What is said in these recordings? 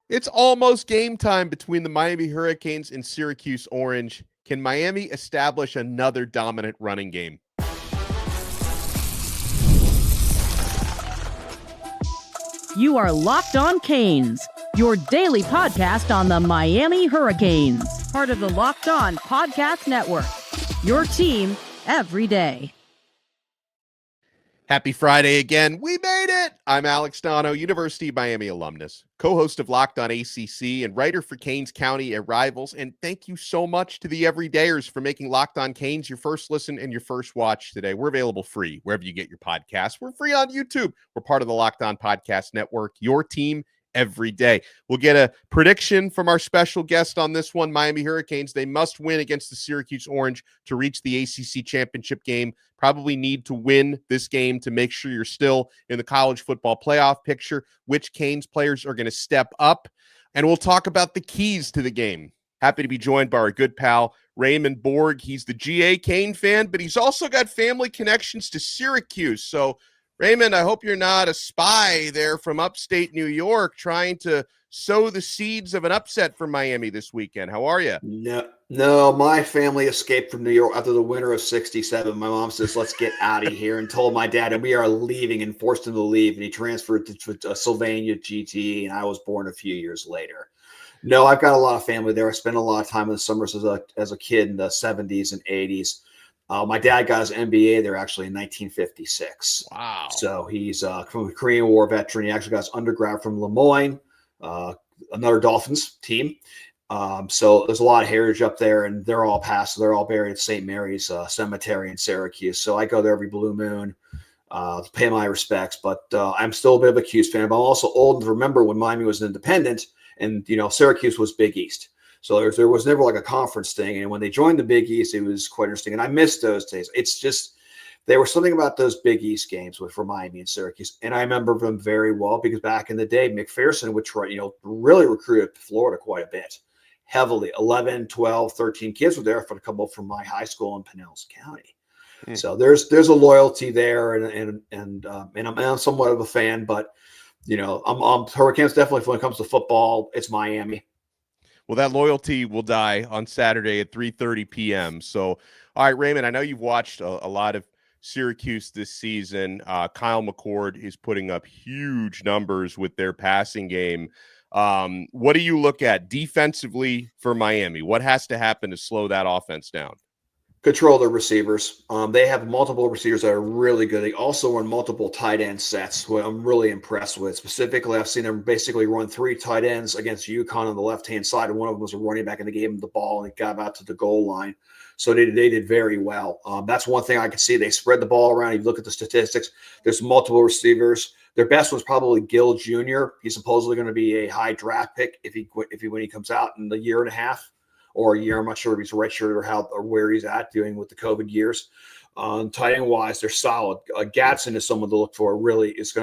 It's almost game time between the Miami Hurricanes and Syracuse Orange. Can Miami establish another dominant running game? You are Locked On Canes, your daily podcast on the Miami Hurricanes, part of the Locked On Podcast Network, your team every day. Happy Friday again. We made it. I'm Alex Donno, University of Miami alumnus, co-host of Locked On ACC and writer for Canes County and Rivals. And thank you so much to the everydayers for making Locked On Canes your first listen and your first watch today. We're available free wherever you get your podcasts. We're free on YouTube. We're part of the Locked On Podcast Network, your team every day. We'll get a prediction from our special guest on this one, Miami Hurricanes. They must win against the Syracuse Orange to reach the ACC championship game. Probably need to win this game to make sure you're still in the college football playoff picture. Which Canes players are going to step up? And we'll talk about the keys to the game. Happy to be joined by our good pal, Raymond Bourg. He's the GA Cane fan, but he's also got family connections to Syracuse. So Raymond, I hope you're not a spy there from upstate New York trying to sow the seeds of an upset for Miami this weekend. How are you? No, my family escaped from New York after the winter of '67. My mom says, let's get out of here, and told my dad, and we are leaving, and forced him to leave. And he transferred to Sylvania GT, and I was born a few years later. No, I've got a lot of family there. I spent a lot of time in the summers as a kid in the 70s and 80s. My dad got his MBA there actually in 1956. Wow. So he's from the Korean War veteran. He actually got his undergrad from Lemoyne, another Dolphins team. So there's a lot of heritage up there, and they're all passed. So they're all buried at St. Mary's Cemetery in Syracuse. So I go there every blue moon to pay my respects. But I'm still a bit of a Cuse fan. But I'm also old enough to remember when Miami was independent, and Syracuse was Big East. So there was never like a conference thing. And when they joined the Big East, it was quite interesting. And I missed those days. It's just, there was something about those Big East games for Miami and Syracuse. And I remember them very well because back in the day, McPherson would try, really recruited Florida quite a bit, heavily. 11, 12, 13 kids were there for a couple from my high school in Pinellas County. So there's a loyalty there. And I'm somewhat of a fan, but I'm Hurricanes definitely when it comes to football, it's Miami. Well, that loyalty will die on Saturday at 3:30 p.m. So, all right, Raymond, I know you've watched a lot of Syracuse this season. Kyle McCord is putting up huge numbers with their passing game. What do you look at defensively for Miami? What has to happen to slow that offense down? Control their receivers. They have multiple receivers that are really good. They also run multiple tight end sets, what I'm really impressed with. Specifically, I've seen them basically run 3 tight ends against UConn on the left-hand side, and one of them was a running back, and they gave him the ball, and it got out to the goal line. So they did very well. That's one thing I could see. They spread the ball around. You look at the statistics, there's multiple receivers. Their best was probably Gill Jr. He's supposedly going to be a high draft pick when he comes out in the year and a half. Or a year, I'm not sure if he's redshirt or where he's at dealing with the COVID years. Tight end wise, they're solid. Gadsden is someone to look for. He's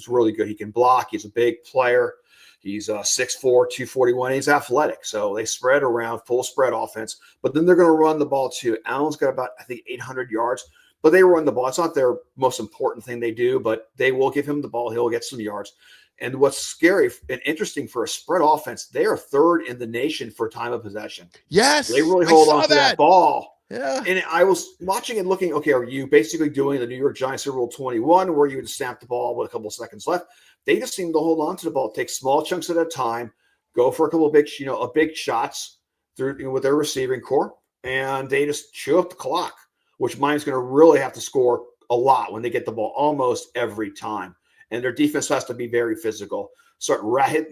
really good. He can block. He's a big player. He's 6'4", 241. He's athletic. So they spread around, full spread offense. But then they're going to run the ball too. Allen's got about 800 yards. But they run the ball. It's not their most important thing they do, but they will give him the ball. He'll get some yards. And what's scary and interesting for a spread offense, they are 3rd in the nation for time of possession. Yes. They really hold on to that ball. Yeah. And I was watching and looking, okay, are you basically doing the New York Giants Super Bowl 21 where you would snap the ball with a couple of seconds left? They just seem to hold on to the ball, take small chunks at a time, go for a couple of big shots through with their receiving core, and they just chew up the clock, which Miami's going to really have to score a lot when they get the ball almost every time. And their defense has to be very physical. Start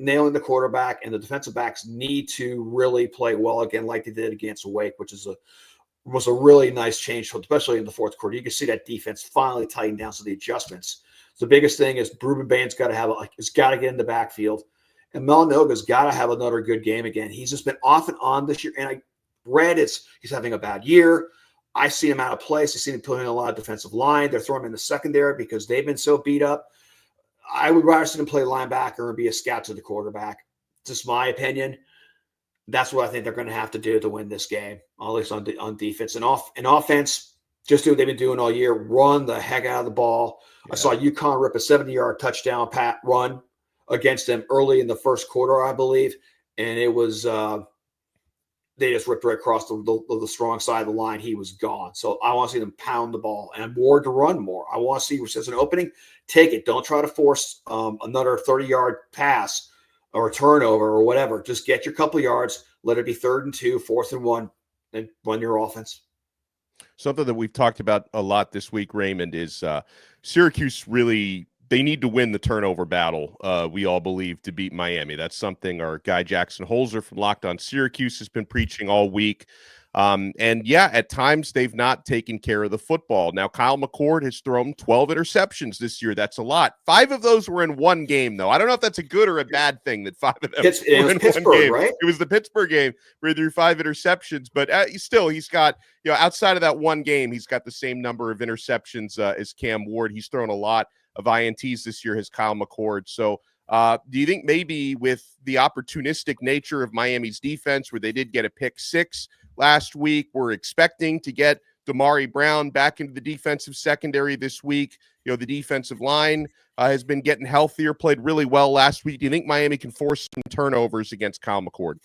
nailing the quarterback, and the defensive backs need to really play well again, like they did against Wake, which was a really nice change, especially in the fourth quarter. You can see that defense finally tighten down. So the adjustments. The biggest thing is Ruben Bane's got to get in the backfield, and Melanoga's got to have another good game again. He's just been off and on this year, and I read he's having a bad year. I see him out of place. I see him putting a lot of defensive line. They're throwing him in the secondary because they've been so beat up. I would rather see him play linebacker and be a scout to the quarterback. Just my opinion. That's what I think they're going to have to do to win this game, at least on defense. And offense, just do what they've been doing all year. Run the heck out of the ball. Yeah. I saw UConn rip a 70-yard touchdown run against them early in the first quarter, I believe. And it was they just ripped right across the strong side of the line. He was gone. So I want to see them pound the ball and Ward to run more. I want to see, which is an opening, take it. Don't try to force another 30-yard pass or a turnover or whatever. Just get your couple yards. Let it be 3rd and 2, 4th and 1, and run your offense. Something that we've talked about a lot this week, Raymond, is Syracuse really – they need to win the turnover battle, we all believe, to beat Miami. That's something our guy Jackson Holzer from Locked On Syracuse has been preaching all week. And yeah, at times they've not taken care of the football. Now, Kyle McCord has thrown 12 interceptions this year. That's a lot. 5 of those were in one game, though. I don't know if that's a good or a bad thing that 5 of them it was Pittsburgh, one game. Right? It was the Pittsburgh game where he threw 5 interceptions, but still, he's got, outside of that one game, he's got the same number of interceptions as Cam Ward. He's thrown a lot of INTs this year, has Kyle McCord. So do you think maybe with the opportunistic nature of Miami's defense, where they did get a pick 6 last week, we're expecting to get Damari Brown back into the defensive secondary this week? The defensive line has been getting healthier, played really well last week. Do you think Miami can force some turnovers against Kyle McCord?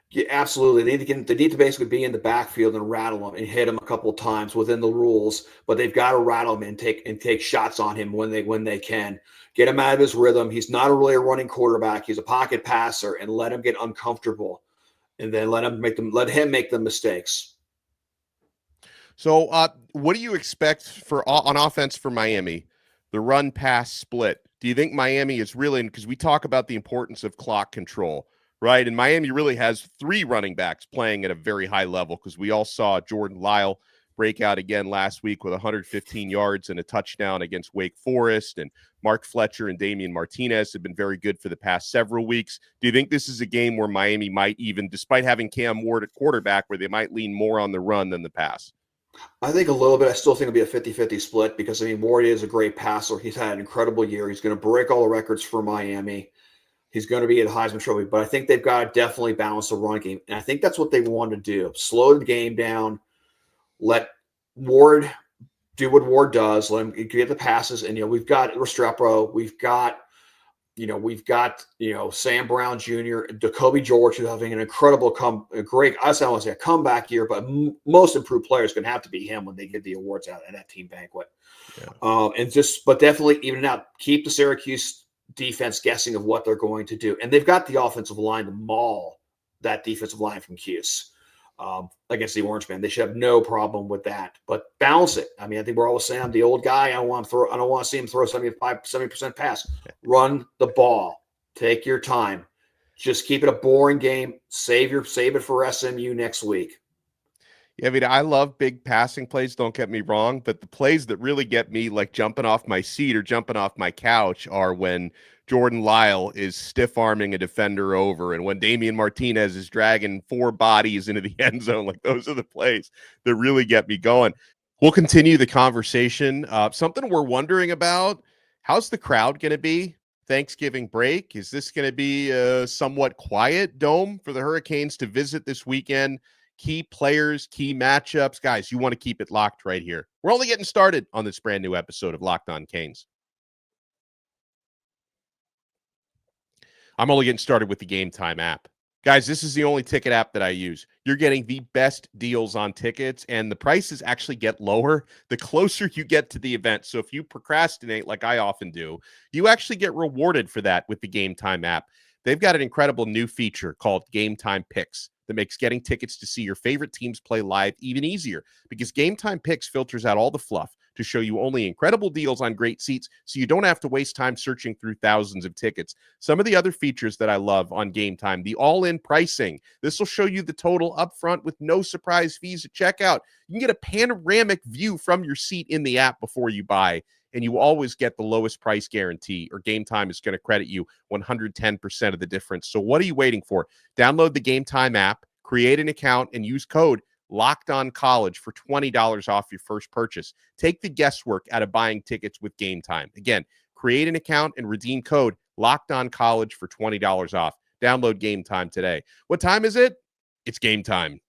Yeah, absolutely. They need to basically be in the backfield and rattle him and hit him a couple of times within the rules, but they've got to rattle him and take shots on him when they can. Get him out of his rhythm. He's not really a running quarterback. He's a pocket passer, and let him get uncomfortable, and then let him make the mistakes. So what do you expect on offense for Miami? The run-pass split. Do you think Miami is really, because we talk about the importance of clock control, right? And Miami really has 3 running backs playing at a very high level, because we all saw Jordan Lyle break out again last week with 115 yards and a touchdown against Wake Forest. And Mark Fletcher and Damian Martinez have been very good for the past several weeks. Do you think this is a game where Miami might even, despite having Cam Ward at quarterback, where they might lean more on the run than the pass? I think a little bit. I still think it'll be a 50-50 split, because, Ward is a great passer. He's had an incredible year. He's going to break all the records for Miami. He's going to be at Heisman Trophy, but I think they've got to definitely balance the run game. And I think that's what they want to do. Slow the game down. Let Ward do what Ward does. Let him get the passes. And, we've got Restrepo. We've got Sam Brown Jr., Jacoby George, who's having an incredible I don't want to say a comeback year, but most improved player is going to have to be him when they give the awards out at that team banquet. Yeah. But definitely even out, keep the Syracuse defense guessing of what they're going to do. And they've got the offensive line to maul that defensive line from Cuse against the Orange Man. They should have no problem with that, but balance it. I think we're always saying I'm the old guy. I don't want to see him throw 70% pass. Run the ball. Take your time. Just keep it a boring game. Save it for SMU next week. Yeah, I love big passing plays, don't get me wrong, but the plays that really get me, like jumping off my seat or jumping off my couch, are when Jordan Lyle is stiff-arming a defender over, and when Damian Martinez is dragging 4 bodies into the end zone. Like, those are the plays that really get me going. We'll continue the conversation. Something we're wondering about, how's the crowd going to be Thanksgiving break? Is this going to be a somewhat quiet dome for the Hurricanes to visit this weekend? Key players, key matchups. Guys, you want to keep it locked right here. We're only getting started on this brand new episode of Locked On Canes. I'm only getting started with the Game Time app. Guys, this is the only ticket app that I use. You're getting the best deals on tickets, and the prices actually get lower the closer you get to the event. So if you procrastinate like I often do, you actually get rewarded for that with the Game Time app. They've got an incredible new feature called Game Time Picks that makes getting tickets to see your favorite teams play live even easier, because Game Time Picks filters out all the fluff to show you only incredible deals on great seats, so you don't have to waste time searching through thousands of tickets. Some of the other features that I love on Game Time, the all-in pricing. This will show you the total upfront with no surprise fees at checkout. You can get a panoramic view from your seat in the app before you buy, and you always get the lowest price guarantee, or Game Time is going to credit you 110% of the difference. So what are you waiting for? Download the Game Time app, create an account, and use code LOCKEDONCollege for $20 off your first purchase. Take the guesswork out of buying tickets with Game Time. Again, create an account and redeem code LOCKEDONCollege for $20 off. Download Game Time today. What time is it? It's game time.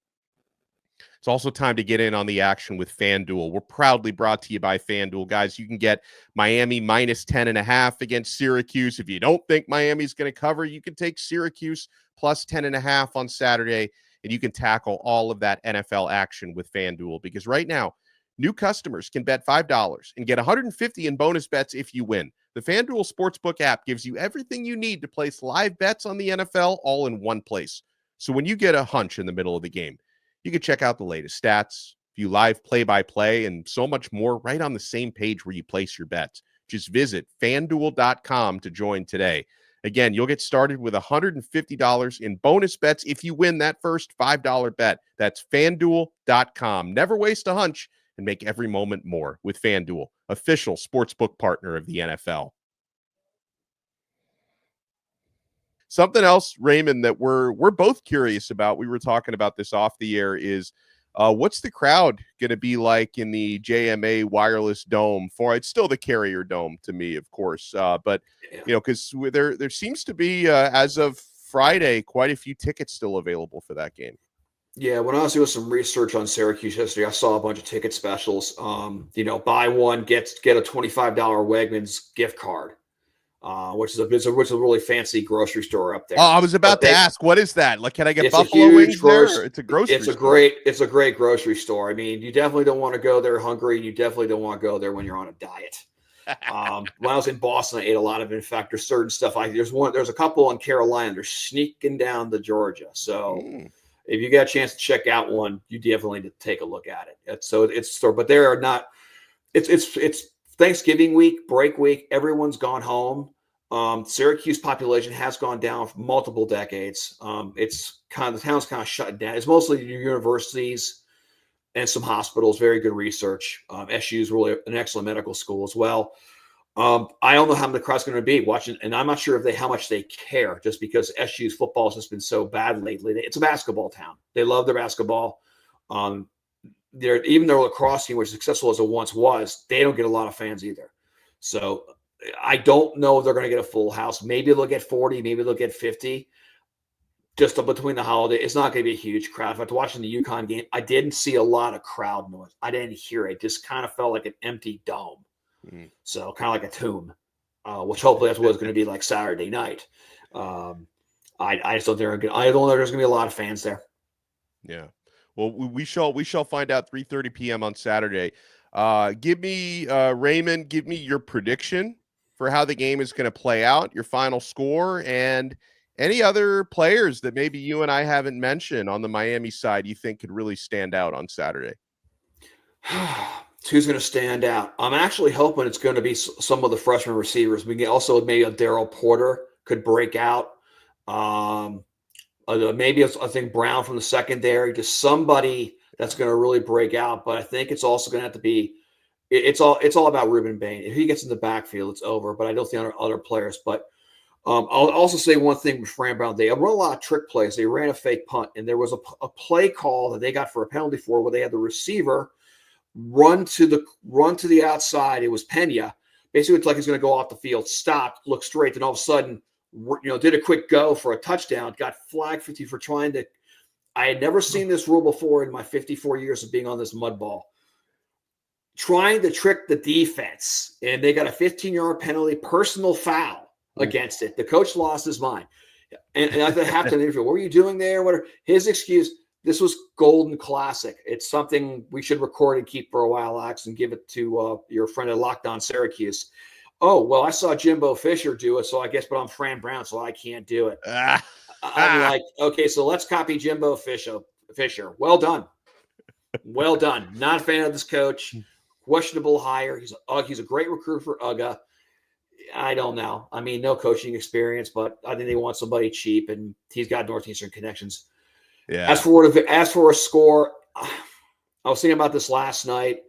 It's also time to get in on the action with FanDuel. We're proudly brought to you by FanDuel. Guys, you can get Miami minus 10.5 against Syracuse. If you don't think Miami's going to cover, you can take Syracuse plus 10.5 on Saturday, and you can tackle all of that NFL action with FanDuel. Because right now, new customers can bet $5 and get $150 in bonus bets if you win. The FanDuel Sportsbook app gives you everything you need to place live bets on the NFL all in one place. So when you get a hunch in the middle of the game, you can check out the latest stats, view live play-by-play, and so much more right on the same page where you place your bets. Just visit FanDuel.com to join today. Again, you'll get started with $150 in bonus bets if you win that first $5 bet. That's FanDuel.com. Never waste a hunch and make every moment more with FanDuel, official sportsbook partner of the NFL. Something else, Raymond, that we're both curious about, we were talking about this off the air, is what's the crowd going to be like in the JMA Wireless Dome? For it's still the Carrier Dome to me, of course, but because there seems to be as of Friday quite a few tickets still available for that game. Yeah, when I was doing some research on Syracuse history, I saw a bunch of ticket specials. Buy one, get a $25 Wegmans gift card. Which is a really fancy grocery store up there. Oh, I was about to ask, what is that? Like, can I get buffalo wings there? It's a grocery store. It's a great grocery store. I mean, you definitely don't want to go there hungry. You definitely don't want to go there when you're on a diet. When I was in Boston, I ate a lot of it. In fact, there's certain stuff. There's a couple in Carolina. They're sneaking down to Georgia. So if you got a chance to check out one, you definitely need to take a look at it. But they are not. It's Thanksgiving week, break week. Everyone's gone home. Syracuse population has gone down for multiple decades. The town's kind of shut down. It's mostly universities and some hospitals. Very good research. SU is really an excellent medical school as well. I don't know how many crowd's going to be watching, and I'm not sure how much they care. Just because SU's football has just been so bad lately. It's a basketball town. They love their basketball. Even their lacrosse team, which is successful as it once was, they don't get a lot of fans either. So I don't know if they're going to get a full house. Maybe they'll get 40, maybe they'll get 50. Just between the holiday, it's not going to be a huge crowd. In fact, watching the UConn game, I didn't see a lot of crowd noise. I didn't hear it. It just kind of felt like an empty dome. So kind of like a tomb, which hopefully that's what it's going to be like Saturday night. I just don't think I don't know there's going to be a lot of fans there. Yeah. Well, we shall find out 3:30 p.m. on Saturday. Give me Raymond, give me your prediction for how the game is going to play out, your final score, and any other players that maybe you and I haven't mentioned on the Miami side you think could really stand out on Saturday. Who's going to stand out? I'm actually hoping it's going to be some of the freshman receivers. We can also maybe a Daryl Porter could break out. Maybe I think Brown from the secondary, just somebody that's going to really break out. But I think it's also going to have to be it's all about Ruben Bane. If he gets in the backfield, it's over. But I don't think other players. But I'll also say one thing with Fran Brown. They run a lot of trick plays. They ran a fake punt, and there was a play call that they got for a penalty for where they had the receiver run to the outside. It was Pena. Basically, it's like he's going to go off the field, stopped, looked straight, then all of a sudden, did a quick go for a touchdown, got flagged 50 for trying to. I had never seen this rule before in my 54 years of being on this mud ball. Trying to trick the defense, and they got a 15-yard penalty, personal foul against it. The coach lost his mind. And I have to interview, what were you doing there? His excuse, this was golden classic. It's something we should record and keep for a while, Alex, and give it to your friend at Locked On Syracuse. Oh, well, I saw Jimbo Fisher do it, so I guess, but I'm Fran Brown, so I can't do it. I'm like, okay, so let's copy Jimbo Fisher. Well done. Well done. Not a fan of this coach. Questionable hire. He's a great recruit for UGA. I don't know. I mean, no coaching experience, but I think they want somebody cheap, and he's got Northeastern connections. Yeah. As for a score, I was thinking about this last night.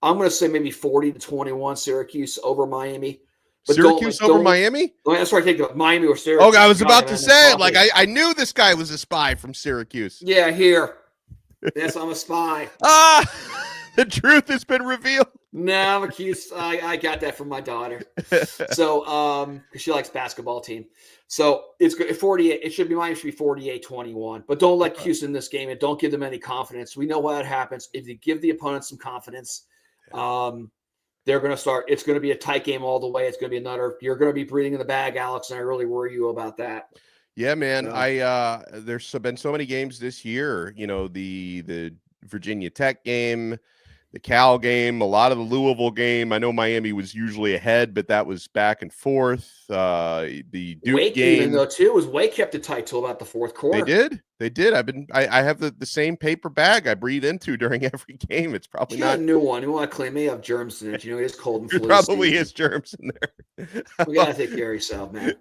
I'm going to say maybe 40-21 Syracuse over Miami. But Syracuse over Miami? That's where I take Miami or Syracuse. Oh, I was about to say, like, I knew this guy was a spy from Syracuse. Yeah, here. Yes, I'm a spy. The truth has been revealed. No, I'm accused. I got that from my daughter. So, because she likes basketball team. So it's 48. It should be mine. Should be 48-21. But don't let Houston in this game and don't give them any confidence. We know what happens if you give the opponent some confidence. They're going to start. It's going to be a tight game all the way. It's going to be another. You're going to be breathing in the bag, Alex, and I really worry you about that. Yeah, man. There's been so many games this year. You know, the Virginia Tech game, the Cal game, a lot of the Louisville game. I know Miami was usually ahead, but that was back and forth. The Duke Wake game, even though too, was Wake kept it tight till about the fourth quarter. They did. I have the same paper bag I breathe into during every game. It's probably not a new one. You want to claim me have germs in it? You know, it's cold and flu. Probably is germs in there. We gotta take care of yourself, man.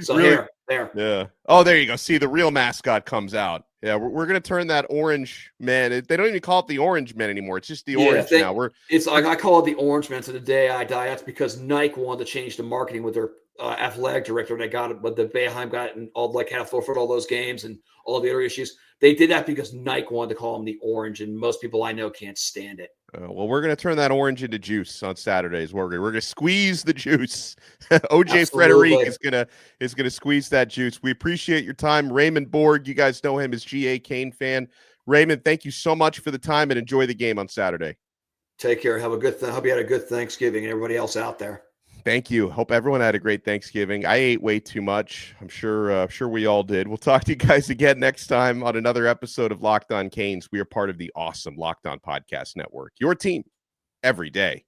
So really? There. Yeah. Oh, there you go. See, the real mascot comes out. Yeah, we're gonna turn that orange man. They don't even call it the orange man anymore. It's just the orange now. It's like I call it the orange man to the day I die. That's because Nike wanted to change the marketing with their athletic director. They got it, but the Boeheim got and all like half for all those games and all the other issues. They did that because Nike wanted to call him the orange, and most people I know can't stand it. Well, we're going to turn that orange into juice on Saturdays. We're going to squeeze the juice. OJ Frederic is going to squeeze that juice. We appreciate your time. Raymond Bourg, you guys know him as GA Kane fan. Raymond, thank you so much for the time and enjoy the game on Saturday. Take care. Have a good hope you had a good Thanksgiving and everybody else out there. Thank you. Hope everyone had a great Thanksgiving. I ate way too much. I'm sure we all did. We'll talk to you guys again next time on another episode of Locked On Canes. We are part of the awesome Locked On Podcast Network. Your team every day.